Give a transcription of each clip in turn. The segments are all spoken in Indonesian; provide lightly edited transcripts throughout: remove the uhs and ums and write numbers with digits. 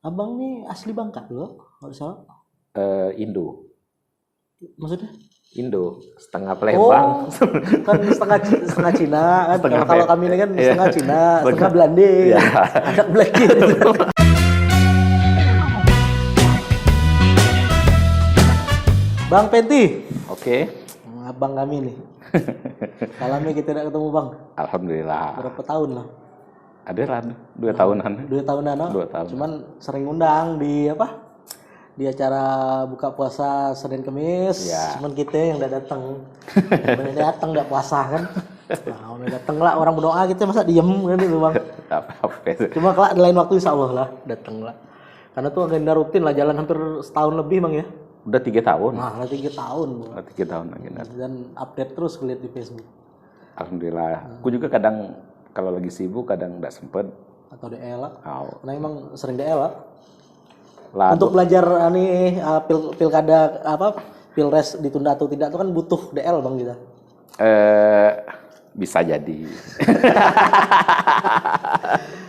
Abang nih asli Bangka dulu, kalau salah. Indo. Maksudnya? Indo, setengah Palembang. Oh, kan setengah Cina kan. Setengah Kalau Pe- kami ini kan iya. setengah Cina, setengah Setengah- Belanda, Iya. anak Belanda. Bang Penti, Oke, abang kami nih. Salamnya kita tidak ketemu bang. alhamdulillah. Berapa tahun lah? Ada lah 2 tahunan. 2 tahunan, no? 2 tahun. Cuman sering undang di apa? Di acara buka puasa Senin Kemis. Ya. Cuman kita yang udah datang. Udah datang udah puasa kan. Nah, udah datang lah orang berdoa kita masa diem kan itu bang. Apa itu? Cuma kelak di lain waktu insya Allah lah datang lah. Karena tuh agenda rutin lah jalan hampir setahun lebih bang ya. Udah 3 tahun. Nah, udah 3 tahun. Bang. Udah 3 tahun lagi. Dan update terus lihat di Facebook Alhamdulillah. Aku juga kadang kalau lagi sibuk kadang nggak sempet. atau DL lah. Oh. Karena emang sering DL lah. Lah, Untuk belajar nih pilkada apa pilres ditunda atau tidak itu kan butuh DL bang kita. bisa jadi.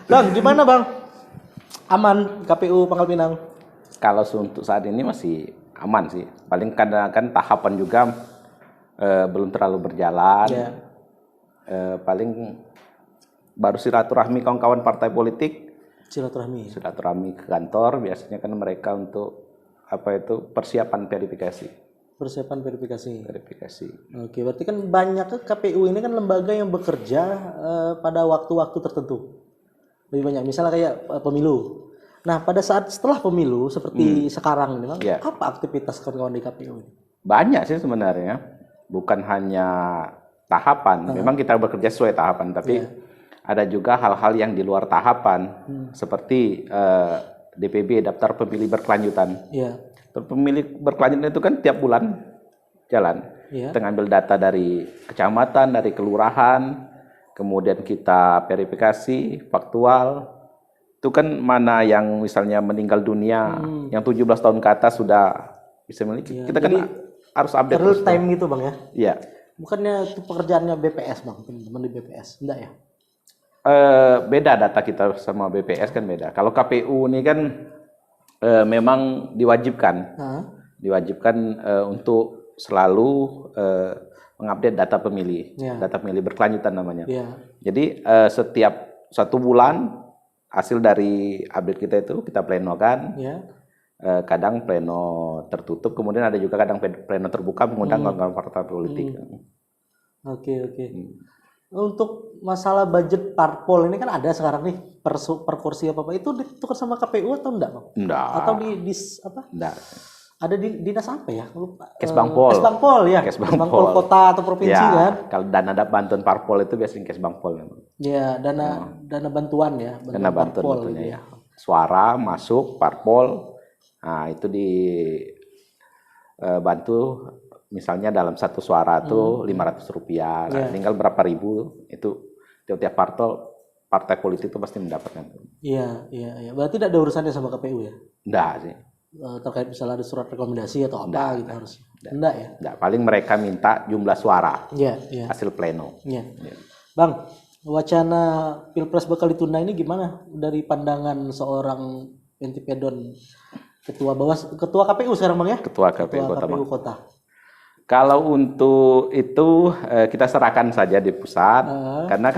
Bang, gimana bang? Aman KPU Pangkal Pinang? Kalau untuk saat ini masih aman sih. Paling kadang kan tahapan juga belum terlalu berjalan. Ya. Paling baru silaturahmi kawan-kawan partai politik, Silaturahmi. silaturahmi ke kantor. Biasanya kan mereka untuk apa itu persiapan verifikasi. Persiapan verifikasi. Verifikasi. Oke, berarti kan banyak KPU ini kan lembaga yang bekerja pada waktu-waktu tertentu. Lebih banyak, misalnya kayak pemilu. Nah, pada saat setelah pemilu seperti sekarang ini, bang, Ya. apa aktivitas kawan-kawan di KPU ini? Banyak sih sebenarnya. Bukan hanya tahapan. Memang kita bekerja sesuai tahapan, tapi ada juga hal-hal yang di luar tahapan, seperti DPB daftar pemilih berkelanjutan. Iya. Pemilih berkelanjutan itu kan tiap bulan jalan. Iya. Kita ngambil data dari kecamatan, dari kelurahan, kemudian kita verifikasi faktual. Itu kan mana yang misalnya meninggal dunia, yang 17 tahun ke atas sudah bisa memiliki. Kita kan harus update Real terus. time gitu bang ya? Iya. Bukannya itu pekerjaannya BPS bang, teman-teman di BPS, enggak ya? Beda data kita sama BPS kan beda. Kalau KPU ini kan memang diwajibkan, untuk selalu mengupdate data pemilih, data pemilih berkelanjutan namanya. Iya. Jadi setiap 1 bulan hasil dari update kita itu kita plenokan. Iya. Kadang pleno tertutup, kemudian ada juga kadang pleno terbuka mengundang kawan-kawan partai politik. Oke. Untuk masalah budget parpol ini kan ada sekarang nih per kursi apa itu ditukar sama KPU atau enggak bang? Enggak. Atau di apa? Enggak. Ada di dinas apa ya? Lupa. Kesbangpol. Kesbangpol ya. Kesbangpol. Kota atau provinsi Ya, kan? kalau dana bantuan parpol itu biasanya Kesbangpol. Ya, dana bantuan ya. Dana bantuan parpol tentunya gitu ya. Suara masuk parpol, nah itu bantu misalnya dalam 1 suara tuh Rp500. Nah, tinggal berapa ribu itu tiap partai politik itu pasti mendapatkan. Iya. Berarti tidak ada urusannya sama KPU ya? Enggak sih. Terkait misalnya ada surat rekomendasi atau apa gitu harus. Enggak ya? Enggak, paling mereka minta jumlah suara. Iya. Hasil pleno. Iya. Bang, wacana Pilpres bakal ditunda ini gimana dari pandangan seorang Penti Pedon, ketua KPU sekarang Bang ya? Ketua KPU KPU Kota. Kalau untuk itu kita serahkan saja di pusat, karena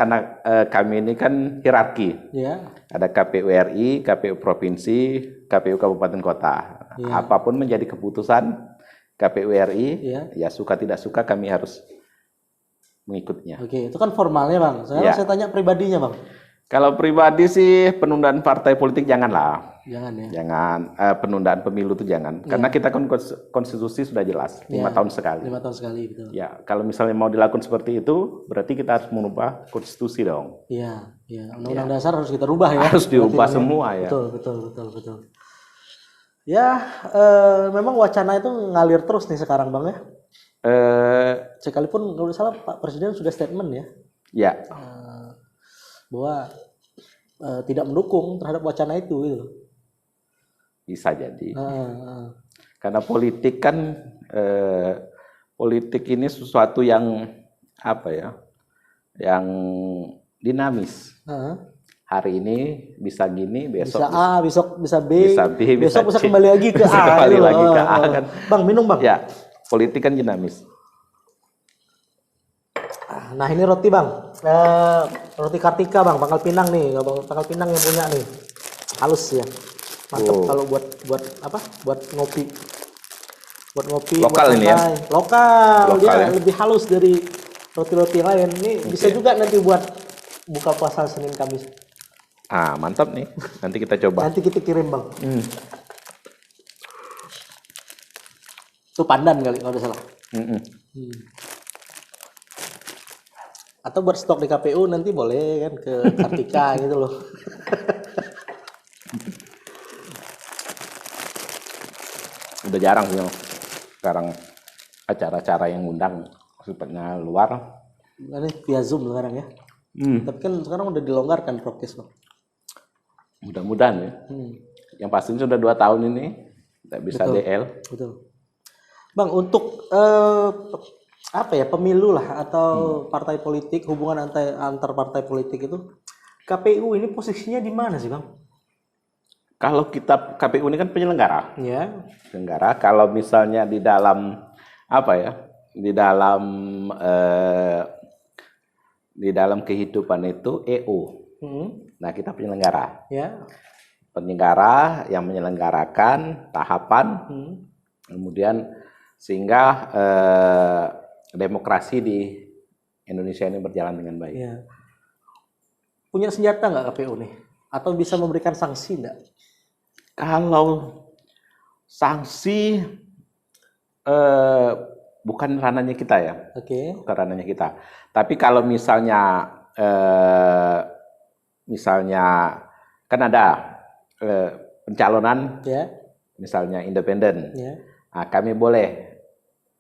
kami ini kan hierarki. Ya. Ada KPU RI, KPU Provinsi, KPU Kabupaten Kota. Apapun menjadi keputusan KPU RI, ya suka tidak suka kami harus mengikutnya. Oke, itu kan formalnya Bang. Sekarang saya tanya pribadinya Bang. Kalau pribadi sih penundaan partai politik janganlah. Jangan ya. Jangan, penundaan pemilu itu jangan. Karena kita kan konstitusi sudah jelas, 5 tahun sekali. 5 tahun sekali, betul. Ya, kalau misalnya mau dilakukan seperti itu, berarti kita harus merubah konstitusi dong. Iya. Undang-undang dasar harus kita rubah ya. Harus diubah semua ya. Betul. Ya, memang wacana itu ngalir terus nih sekarang Bang ya. Sekalipun kalau salah Pak Presiden sudah statement ya. Ya. Bahwa tidak mendukung terhadap wacana itu gitu. Bisa jadi. Karena politik kan politik ini sesuatu yang apa ya? Yang dinamis. hari ini bisa gini, besok Bisa A, besok bisa B, bisa B, bisa besok bisa C. kembali lagi ke Bisa A. kembali gitu loh. lagi ke A kan. Bang, minum bang. Ya, politik kan dinamis. Nah ini roti bang, roti Kartika bang, Pangkal Pinang nih, bang Pangkal Pinang yang punya nih, halus ya, mantap Oh. kalau buat apa? Buat ngopi, Lokal buat ini ya? santai. Lokal, Lokal dia ya? lebih halus dari roti-roti lain. Ini bisa juga nanti buat buka puasa Senin Kamis. Ah, mantap nih. Nanti kita coba. Nanti kita kirim bang. Hmm. Itu pandan kali kalau tidak salah. Mm-mm. Atau buat stok di KPU nanti boleh kan ke Kartika gitu loh. Udah jarang sih sekarang acara-acara yang undang sifatnya luar. Ini via Zoom sekarang ya. Tapi kan sekarang udah dilonggarkan prokes bang. Mudah-mudahan ya. Yang pasti sudah 2 tahun ini tidak bisa Betul. DL. Betul. Bang, untuk apa ya, pemilu lah atau partai politik, hubungan antar partai politik itu, KPU ini posisinya di mana sih bang? Kalau kita KPU ini kan penyelenggara. Ya, Penyelenggara kalau misalnya di dalam apa ya? Di dalam kehidupan itu EU. Nah, kita penyelenggara. ya, Penyelenggara yang menyelenggarakan tahapan, kemudian sehingga demokrasi di Indonesia ini berjalan dengan baik. ya. Punya senjata nggak KPU nih? Atau bisa memberikan sanksi nggak? Kalau sanksi bukan ranahnya kita ya, Oke. bukan ranahnya kita. Tapi kalau misalnya kan ada pencalonan, Ya, misalnya independen. ya. Nah, kami boleh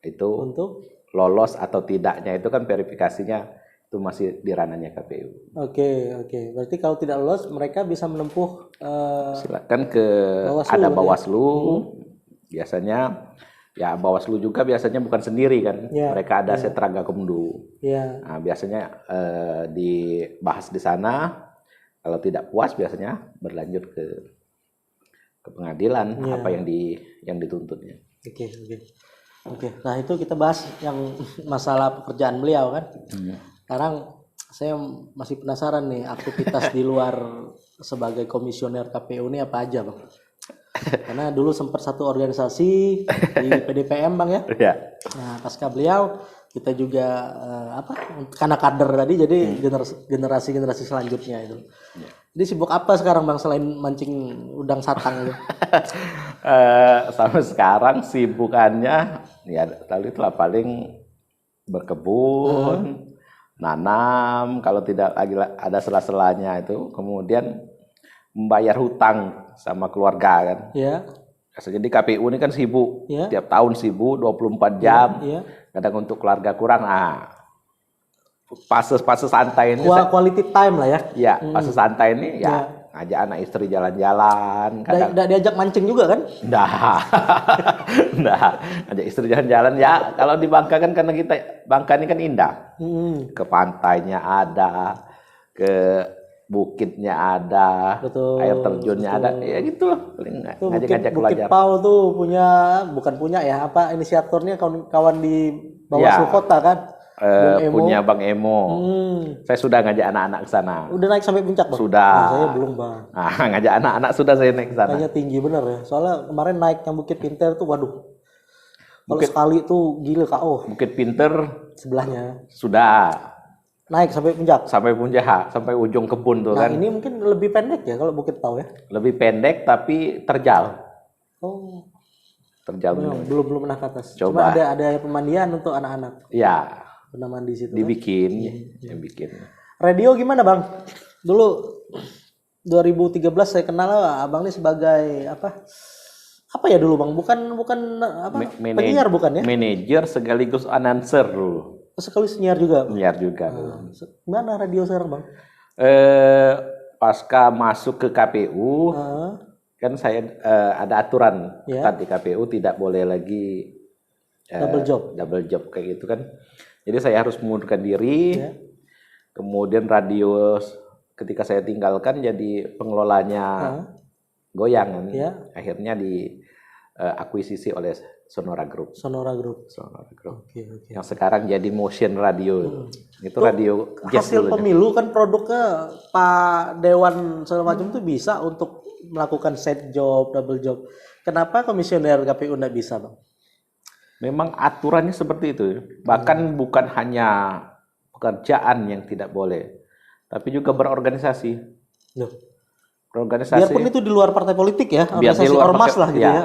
itu Untuk, lolos atau tidaknya itu kan verifikasinya itu masih di ranahnya KPU. oke. Berarti kalau tidak lolos, mereka bisa menempuh. Silakan ke Bawaslu, ada ya? Bawaslu. Biasanya ya Bawaslu juga biasanya bukan sendiri kan. Ya, Mereka ada Setra Gakumdu. Ya, Nah, biasanya dibahas di sana. Kalau tidak puas biasanya berlanjut ke pengadilan apa yang dituntutnya. Oke. Nah itu kita bahas yang masalah pekerjaan beliau kan. Sekarang saya masih penasaran nih aktivitas di luar sebagai komisioner KPU ini apa aja bang? Karena dulu sempat satu organisasi di PDPM bang ya. Ya. Nah pasca beliau kita juga karena kader tadi jadi generasi selanjutnya itu. Jadi sibuk apa sekarang bang selain mancing udang satang itu? Sampai sekarang sibukannya ya lalu itulah paling berkebun, nanam kalau tidak lagi ada sela-selanya itu, kemudian membayar hutang sama keluarga kan. Ya. Biasanya di KPU ini kan sibuk, Ya. tiap tahun sibuk 24 jam. Ya. Kadang untuk keluarga kurang. Fase santai ini Quality time lah ya. ya, fase santai ini ya ngajak anak istri jalan-jalan. Kadang Nggak diajak mancing juga kan? Nah, ngajak istri jalan-jalan ya. Kalau di Bangka kan karena Bangka ini kan indah. Ke pantainya ada, ke bukitnya ada, Betul, air terjunnya ada. Ya gitu loh. Paling ngajak-ngajak Bukit belajar. Pau tuh bukan punya ya, inisiatornya kawan di Bawaslu Ya. Kota kan? Bung Emo. Punya Bang Emo. Saya sudah ngajak anak-anak ke sana. Udah naik sampai puncak bang? Sudah. Nah, saya belum bang. Nah, ngajak anak-anak sudah saya naik ke sana. Kayaknya tinggi bener ya. Soalnya kemarin naik yang Bukit Pinter tuh, waduh. Kalau sekali tuh gila KO. Bukit Pinter Sebelahnya. sudah Naik sampai puncak. sampai puncak, sampai ujung kebun tuh Nah kan. ini mungkin lebih pendek ya kalau Bukit Pau ya. Lebih pendek tapi terjal. Oh. Terjal. Belum pernah ke atas. Coba. Cuma ada pemandian untuk anak-anak. Ya, Pernah mandi situ. dibikin, yang bikin. Radio gimana bang? Dulu 2013 saya kenal abang ini sebagai apa ya dulu bang? Bukan apa? Penyiar bukan ya? Manajer sekaligus announcer dulu. Sekali penyiar juga. Penyiar juga dulu. Gimana radio sekarang bang? Pasca masuk ke KPU, kan saya ada aturan Ya. ketat di KPU tidak boleh lagi double job kayak gitu kan. Jadi saya harus mengundurkan diri. Ya. Kemudian radio ketika saya tinggalkan jadi pengelolanya goyang kan. Ya. Akhirnya diakuisisi oleh Sonora Group. Sonora Group. Oke. Yang sekarang jadi Motion Radio. Itu radio jazz Hasil dulunya. pemilu kan produknya Pak Dewan segala macam tuh bisa untuk melakukan set job, double job. Kenapa komisioner KPU nggak bisa, Bang? Memang aturannya seperti itu. Bahkan bukan hanya pekerjaan yang tidak boleh, tapi juga berorganisasi. Loh. Berorganisasi. Biarpun itu di luar partai politik ya, Biar di organisasi luar ormas partai- lah gitu ya. ya.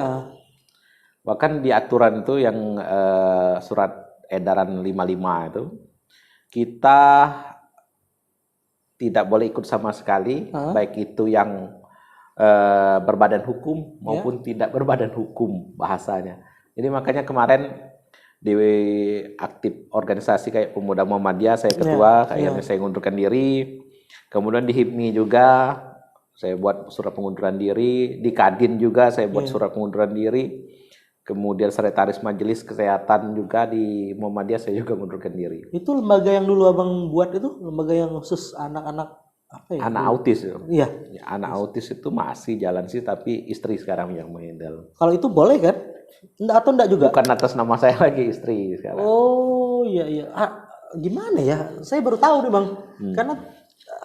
Bahkan di aturan itu yang surat edaran 55 itu, kita tidak boleh ikut sama sekali, baik itu yang berbadan hukum maupun tidak berbadan hukum bahasanya. Jadi makanya kemarin di aktif organisasi kayak Pemuda Muhammadiyah saya ketua, kayaknya saya ngundurkan diri. Kemudian di HIPMI juga saya buat surat pengunduran diri, di Kadin juga saya buat surat pengunduran diri. Kemudian sekretaris Majelis Kesehatan juga di Muhammadiyah saya juga mengundurkan diri. Itu lembaga yang dulu Abang buat itu, lembaga yang khusus anak-anak apa ya? Anak autis itu. Iya. Ya, anak autis itu masih jalan sih, tapi istri sekarang yang menghandle. Kalau itu boleh kan? Enggak atau enggak juga? Bukan atas nama saya lagi, istri sekarang. Oh iya. Gimana ya? Saya baru tahu nih Bang. Karena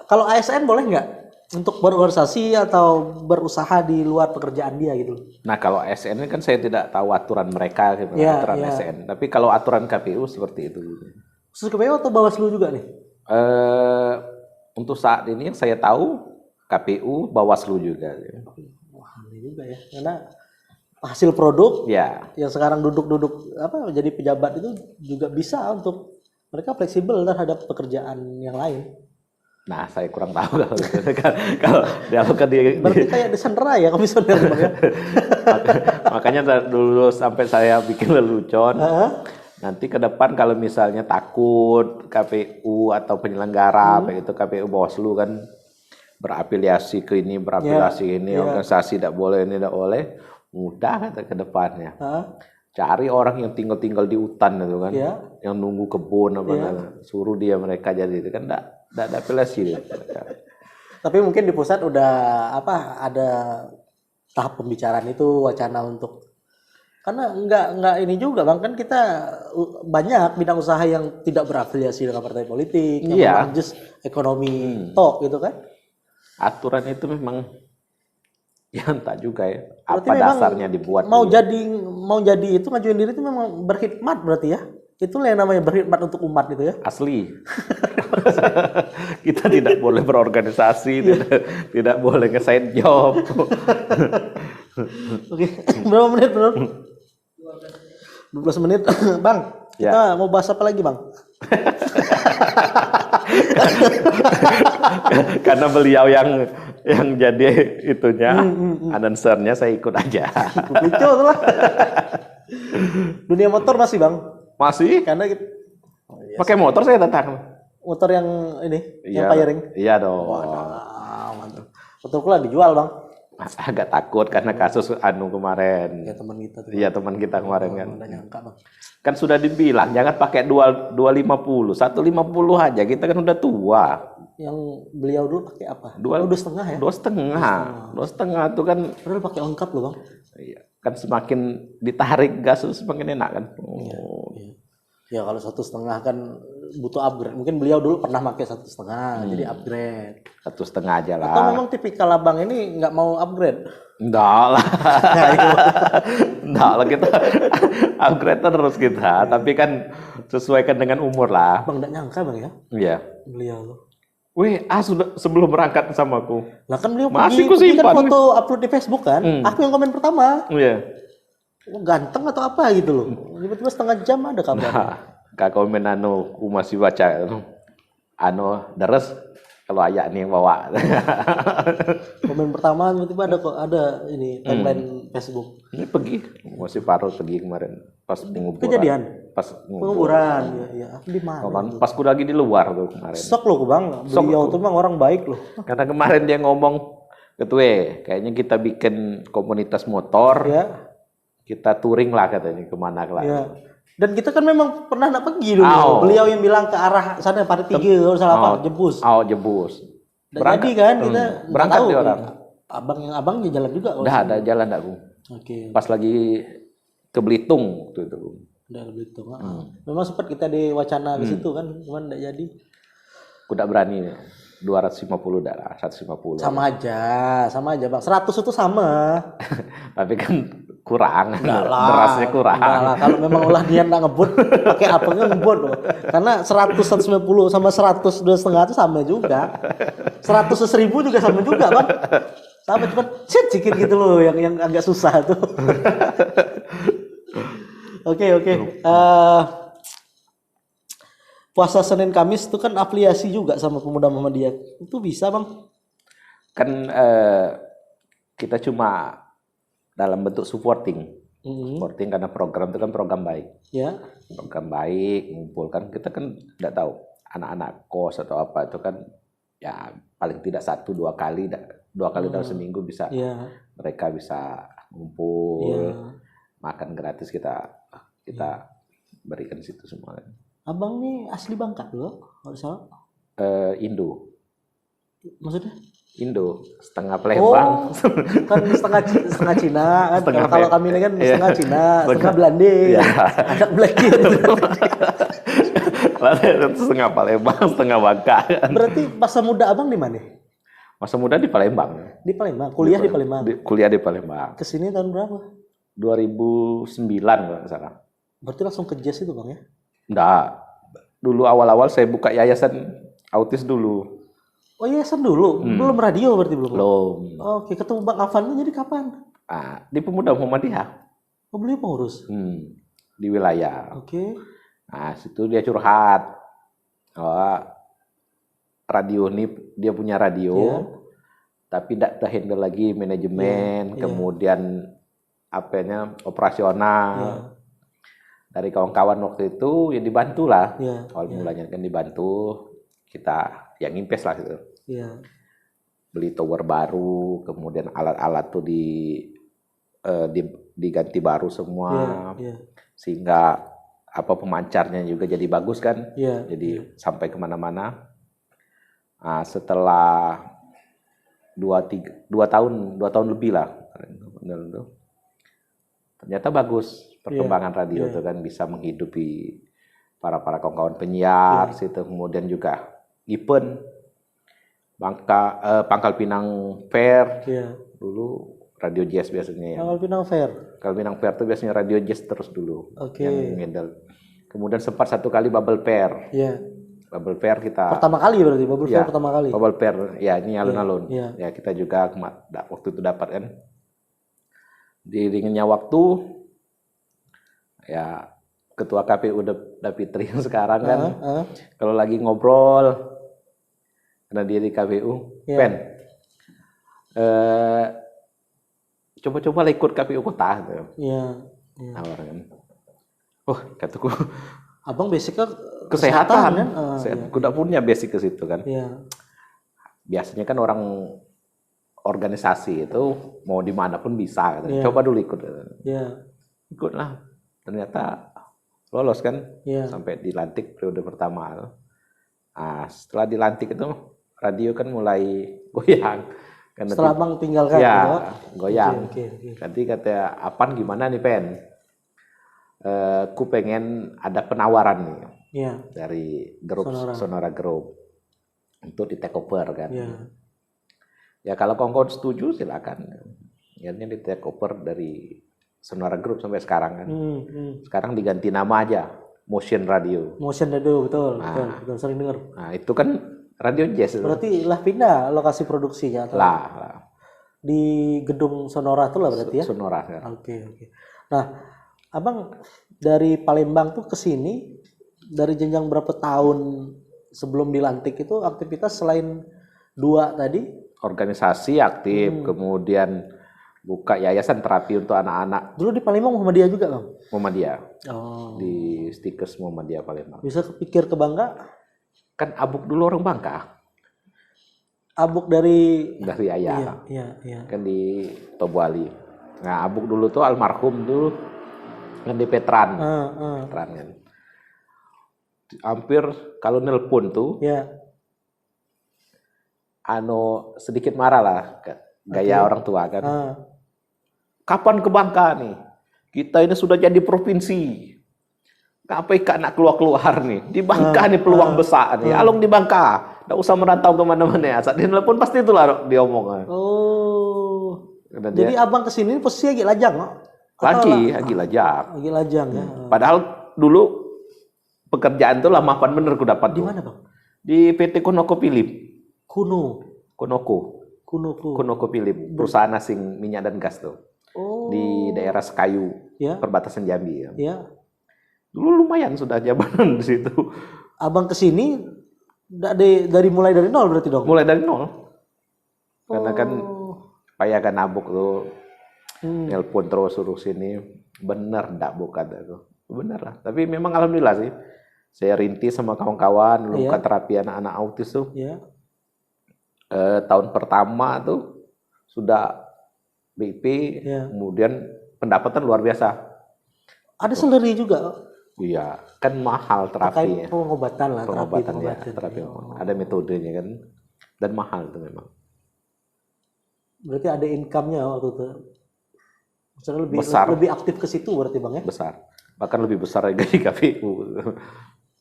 kalau ASN boleh nggak untuk berorganisasi atau berusaha di luar pekerjaan dia gitu? Nah kalau ASN kan saya tidak tahu aturan mereka, gitu, aturan ASN. Tapi kalau aturan KPU seperti itu. Khusus KPU atau Bawaslu juga nih? Untuk saat ini yang saya tahu KPU, Bawaslu juga. Wah ini juga ya. Karena hasil produk Ya. yang sekarang duduk-duduk jadi pejabat itu juga bisa untuk mereka fleksibel terhadap pekerjaan yang lain. Nah, saya kurang tahu kalau dialogkan Berarti kayak disandera ya komisioner Bang ya. Makanya dulu sampai saya bikin lelucon. Nanti ke depan kalau misalnya takut KPU atau penyelenggara baik itu KPU Bawaslu kan berafiliasi ke ini, berafiliasi ini, organisasi tidak boleh, ini tidak boleh. Mudah kata ke depannya. Cari orang yang tinggal di hutan itu kan, yang nunggu kebun apa suruh dia mereka jadi itu kan tidak ada afiliasi. Tapi mungkin di pusat udah ada tahap pembicaraan itu wacana untuk karena enggak ini juga Bang kan kita banyak bidang usaha yang tidak berafiliasi dengan partai politik, yang memang just ekonomi tok gitu kan. Aturan itu memang ya entah juga ya. Berarti apa dasarnya dibuat. Mau jadi itu ngajuin diri itu memang berkhidmat berarti ya. Itulah yang namanya berkhidmat untuk umat itu ya. Asli. Kita tidak boleh berorganisasi, tidak boleh nge-side job. Oke, berapa menit bro? 12 menit. Bang, kita mau bahas apa lagi Bang? Karena beliau yang jadi itunya, announcernya saya ikut aja. Lucu lah. Dunia motor masih Bang? Masih? Karena pakai motor saya datang. Motor yang ini, yang firing? Iya dong. Wah, mantap. Motorku lah dijual Bang. Agak takut karena kasus kemarin. Ya teman kita tuh. Iya teman kita kemarin kan. Udah nyangka Bang. Kan sudah dibilang jangan pakai 250, 150 aja. Kita kan udah tua. Yang beliau dulu pakai apa? 2,5 ya? 2,5. 2,5 tuh kan. Padahal pakai lengkap loh Bang. Iya. Kan semakin ditarik gas semakin enak kan. Iya. Ya kalau 1,5 kan butuh upgrade. Mungkin beliau dulu pernah pakai 1,5, jadi upgrade. 1,5 aja lah. Atau memang tipikal abang ini nggak mau upgrade? Enggak lah. Enggak lah kita upgrade terus kita. Tapi kan sesuaikan dengan umur lah. Bang nggak nyangka Bang ya? Iya. Beliau loh. Wih, sudah sebelum berangkat sama aku. Lah kan beliau Masih pergi kan kusimpan, foto upload di Facebook kan? Aku yang komen pertama. Iya. Oh, ganteng atau apa gitu loh. Tiba-tiba setengah jam ada kabar. Nah, kak komen aku masih baca deres kalau ayah nih yang bawa. Komen pertama tiba-tiba ada ini timeline Facebook. Ini pergi, masih Farul pergi kemarin pas penguburan. Kejadian? Pas Penguburan, ya. Di mana? Pas ku lagi di luar tuh kemarin. Sok loh Bang, beliau tuh memang orang baik loh. Karena kemarin dia ngomong, Ketua, kayaknya kita bikin komunitas motor, kita touring lah katanya kemana lah. Ya. Dan kita kan memang pernah nak pergi dulu. Beliau yang bilang ke arah sana Pari 3 salah apa? Jebus. Jebus. Nggak jadi kan kita nggak berangkat tahu. dia orang. Abang yang abang ya jalan juga. Udah ada jalan enggak, Bung. Oke. Pas lagi ke Belitung waktu itu, Bung. Udah Belitung. Memang sempat kita di wacana ke situ kan, cuman nggak jadi. Aku nggak berani 250 darah 150. Sama aja bang. 100 itu sama. Tapi kan kurang, Enggak lah. derasnya kurang. Enggak lah. Kalau memang ulah niat nggak ngebut, pakai apanya ngebut loh. Karena 100 150 sama 100 2,5 itu sama juga. 100 1000 juga sama juga bang. Sama cuma sedikit gitu loh yang agak susah tuh. Oke. Puasa Senin Kamis itu kan afiliasi juga sama Pemuda Muhammadiyah. Itu bisa bang? Kan kita cuma dalam bentuk supporting. Supporting karena program itu kan program baik. Ya. Program baik, mengumpulkan. Kita kan tidak tahu anak-anak kos atau apa itu kan ya paling tidak 1-2 kali dalam seminggu bisa mereka bisa ngumpul, makan gratis kita berikan situ semua. Abang nih asli Bangka loh, kalau salah. Indo. Maksudnya? Indo, setengah Palembang. Kan setengah Cina kan. Kalau kami ini kan setengah Cina, setengah Belanda. Anak Belanda. Setengah Palembang, setengah Bangka. Berarti masa muda abang di mana? Masa muda di Palembang. Di Palembang, kuliah di Palembang. Kuliah di Palembang. Kesini tahun berapa? 2009 kalau nggak salah. Berarti langsung ke JAS itu bang ya? Enggak. Dulu awal-awal saya buka yayasan autis dulu. Oh yayasan dulu? Belum radio berarti belum? Belum. Oke, ketemu Bang Afan jadi kapan? Di Pemuda Muhammadiyah. Oh beliau pengurus? Di wilayah. Oke. Nah, situ dia curhat. Radio ini dia punya radio, tapi tidak terhandle lagi manajemen, kemudian apanya operasional. Dari kawan-kawan waktu itu ya dibantu lah. Awal mulanya kan dibantu, kita yang ngimpes lah gitu. Beli tower baru, kemudian alat-alat tuh diganti baru semua, sehingga apa pemancarnya juga jadi bagus kan, jadi sampai kemana-mana. Nah, setelah 2 tahun lebih lah, ternyata bagus perkembangan radio itu kan bisa menghidupi para kawan-kawan penyiar situ, kemudian juga event Pangkal Pinang Fair dulu radio jazz biasanya ya. Pangkal Pinang Fair. Pangkal Pinang Fair itu biasanya radio jazz terus dulu. Yang handle. Kemudian sempat 1 kali Bubble Fair. Bubble Fair kita pertama kali berarti Bubble Fair pertama kali. Bubble Fair ya ini alun-alun. Ya kita juga waktu itu dapat kan. Diiringinya waktu ya ketua KPU Dapitri yang sekarang kan kalau lagi ngobrol karena dia di KPU Pen coba-coba ikut KPU kota gitu. Nawarin. Kataku abang basicnya kesehatan kan? Aku udah punya basic ke situ kan. Biasanya kan orang organisasi itu mau dimanapun bisa gitu. Coba dulu ikut. Ikutlah. Ternyata lolos kan sampai dilantik periode pertama. Nah, setelah dilantik itu radio kan mulai goyang. Karena setelah abang tinggalkan goyang. Nanti kata Apan gimana nih Pen? Ku pengen ada penawaran nih dari grup Sonora Group untuk di take over kan. Ya kalau kawan-kawan setuju silakan. Akhirnya di take over dari Sonora Group sampai sekarang kan. Sekarang diganti nama aja, Motion Radio. Motion Radio betul sering dengar. Nah itu kan radio jazz. Berarti lah pindah lokasi produksinya. Lah. Di gedung Sonora tuh lah berarti ya. Sonora. Ya. Oke. Nah, abang dari Palembang tuh ke sini dari jenjang berapa tahun sebelum dilantik itu aktivitas selain 2 tadi? Organisasi aktif, kemudian buka yayasan terapi untuk anak-anak. Dulu di Palembang Muhammadiyah juga bang? Muhammadiyah. Di Stikers Muhammadiyah Palembang. Bisa kepikir ke Bangka? Kan Abuk dulu orang Bangka. Abuk dari ayah. Iya. Kan di Tobuali. Nah, Abuk dulu tuh almarhum dulu kan di Petran. Petran kan. Hampir kalau nelpon tuh sedikit marah lah gaya orang tua kan. Kapan ke Bangka nih? Kita ini sudah jadi provinsi. KPK nak keluar nih. Di Bangka nih peluang besar nih. Alung di Bangka. Nggak usah merantau kemana-mana ya. Saat dia telepon pasti itulah diomong. Oh. Dan Jadi abang kesini posisi lagi lajang, no? Lagi lajang. Lagi lajang ya. Padahal dulu pekerjaan tuh lamapan bener ku dapat. Di mana bang? Di PT ConocoPhillips. ConocoPhillips. Perusahaan asing minyak dan gas tuh. Oh. Di daerah Sekayu. Ya. Perbatasan Jambi. Ya. Dulu lumayan sudah jabatan di situ. Abang kesini mulai dari nol berarti dong? Mulai dari nol. Karena kan payah kan nabuk tuh. Nelpon terus suruh sini. Bener ndak bukan tuh. Bener lah. Tapi memang alhamdulillah sih. Saya rintis sama kawan-kawan luka terapi anak-anak autis tuh. Tahun pertama tuh sudah BP, kemudian pendapatan luar biasa. Ada salary juga. Iya, kan mahal terapi. Terkait pengobatan lah, terapi. Ada metodenya kan, dan mahal itu memang. Berarti ada income-nya waktu itu. Misalnya lebih aktif ke situ berarti bang ya? Besar, bahkan lebih besar dari KPU.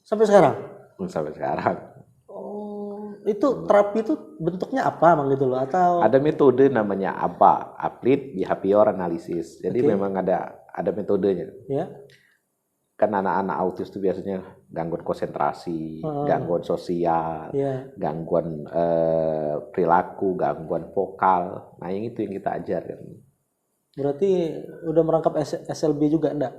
Sampai sekarang? Sampai sekarang. Oh, itu terapi itu bentuknya apa bang gitu loh? Atau ada metode namanya ABA, Applied Behavior Analysis. Jadi memang ada metodenya. Ya. Kan anak-anak autis itu biasanya gangguan konsentrasi, gangguan sosial, gangguan perilaku, gangguan vokal. Nah, yang itu yang kita ajarkan. Berarti udah merangkap SLB juga enggak?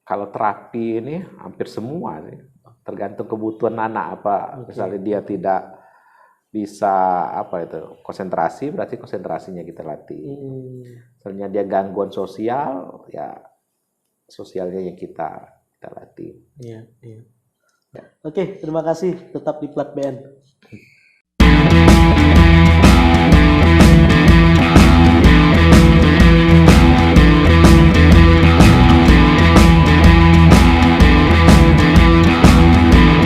Kalau terapi ini hampir semua nih. Tergantung kebutuhan anak apa. Misalnya dia tidak bisa konsentrasi, berarti konsentrasinya kita latih. Misalnya dia gangguan sosial, ya sosialnya yang kita latih. Iya. Oke, terima kasih. Tetap di Plat BN.